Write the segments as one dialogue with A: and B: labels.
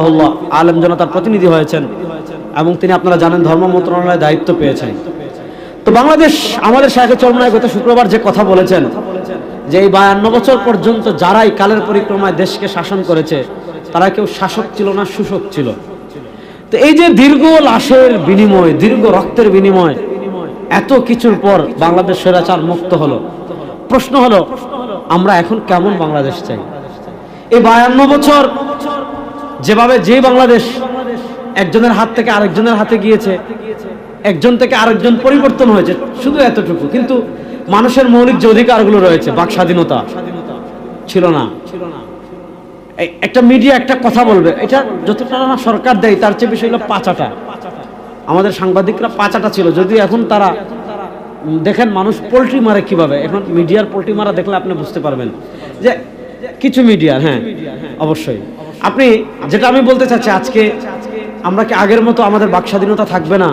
A: আল্লাহ আলেম জনতার প্রতিনিধি হয়েছেন এবং তিনি আপনারা জানেন ধর্ম মন্ত্রণালয়ের দায়িত্ব পেয়েছেন। তো বাংলাদেশ আমাদের শাহেখ চরমনায় গত শুক্রবার যে কথা বলেছেন যে এই 52 বছর পর্যন্ত যারাই কালের পরিক্রমায় দেশকে শাসন করেছে তারা কেউ শাসক ছিল না, শোষক ছিল। তো এই যে দীর্ঘ লাশের বিনিময়, দীর্ঘ রক্তের বিনিময়, এত কিছুর পর বাংলাদেশ স্বৈরাচার মুক্ত হলো, প্রশ্ন হলো আমরা এখন কেমন বাংলাদেশ চাই? এই 52 বছর যেভাবে যে বাংলাদেশ একজনের হাত থেকে আরেকজনের হাতে গিয়েছে, একজন থেকে আরেকজন পরিবর্তন হয়েছে, শুধু এতটুকু, কিন্তু মানুষের মৌলিক যে অধিকারগুলো রয়েছে, বাক স্বাধীনতা ছিল না। একটা মিডিয়া একটা কথা বলবে, এটা যতটা না সরকার দেয় তার চেয়ে বেশি হলো পাচাটা। আমাদের সাংবাদিকরা পাচাটা ছিল, যদিও এখন তারা দেখেন মানুষ পোল্ট্রি মারে কিভাবে। এখন মিডিয়ার পোল্ট্রি মারা দেখলে আপনি বুঝতে পারবেন যে কিছু মিডিয়ার, হ্যাঁ অবশ্যই আপনি যেটা আমি বলতে চাচ্ছি, আজকে আমরা কি আগের মতো আমাদের বাক স্বাধীনতা থাকবে না,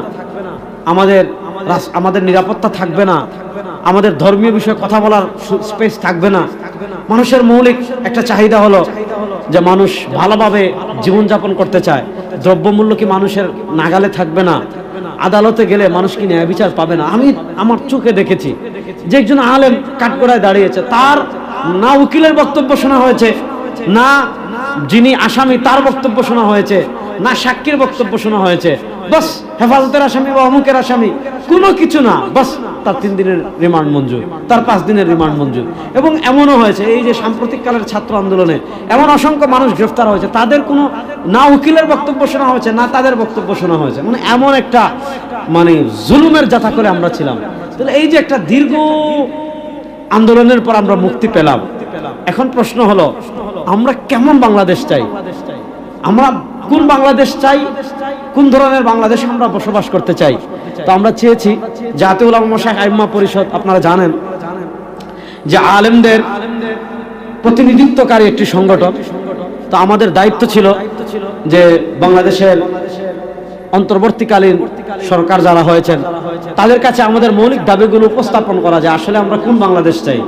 A: আমাদের নিরাপত্তা থাকবে না, আমাদের ধর্মীয় বিষয়ে কথা বলার স্পেস থাকবে না। মানুষের মৌলিক একটা চাহিদা হলো যে মানুষ ভালোভাবে জীবনযাপন করতে চায়, দ্রব্যমূল্য কি মানুষের নাগালে থাকবে না, আদালতে গেলে মানুষ কি ন্যায় বিচার পাবে না। আমি আমার চোখে দেখেছি যে একজন আলেম কাঠগড়ায় দাঁড়িয়েছে, তার না উকিলের বক্তব্য শোনা হয়েছে, না যিনি আসামি তার বক্তব্য শোনা হয়েছে, না সাক্ষীর বক্তব্য শোনা হয়েছে, বাস হেফাজতের আসামি বা অমুকের আসামি, কোনো কিছু না, বাস তার 3 দিনের রিমান্ড মঞ্জুর, তার 5 দিনের রিমান্ড মঞ্জুর। এবং এমনও হয়েছে এই যে সাম্প্রতিক কালের ছাত্র আন্দোলনে এমন অসংখ্য মানুষ গ্রেফতার হয়েছে, তাদের কোনো না উকিলের বক্তব্য শোনা হয়েছে, না তাদের বক্তব্য শোনা হয়েছে। মানে এমন একটা জুলুমের যাতা করে আমরা ছিলাম। তাহলে এই যে একটা দীর্ঘ আন্দোলনের পর আমরা মুক্তি পেলাম, এখন প্রশ্ন হলো আমরা কেমন বাংলাদেশ চাই? আমরা কোন বাংলাদেশ চাই? কোন ধরনের বাংলাদেশে আমরা বসবাস করতে চাই? তো আমরা চেয়েছি জাতীয় উলামা মাশায়েখ আইম্মা পরিষদ, আপনারা জানেন যে আলেমদের প্রতিনিধিত্বকারী একটি সংগঠন। তো আমাদের দায়িত্ব ছিল যে বাংলাদেশের অন্তর্বর্তীকালীন সরকার যারা হয়েছেন তাদের কাছে আমাদের মৌলিক দাবিগুলো উপস্থাপন করা, যায় আসলে আমরা কোন বাংলাদেশ চাই।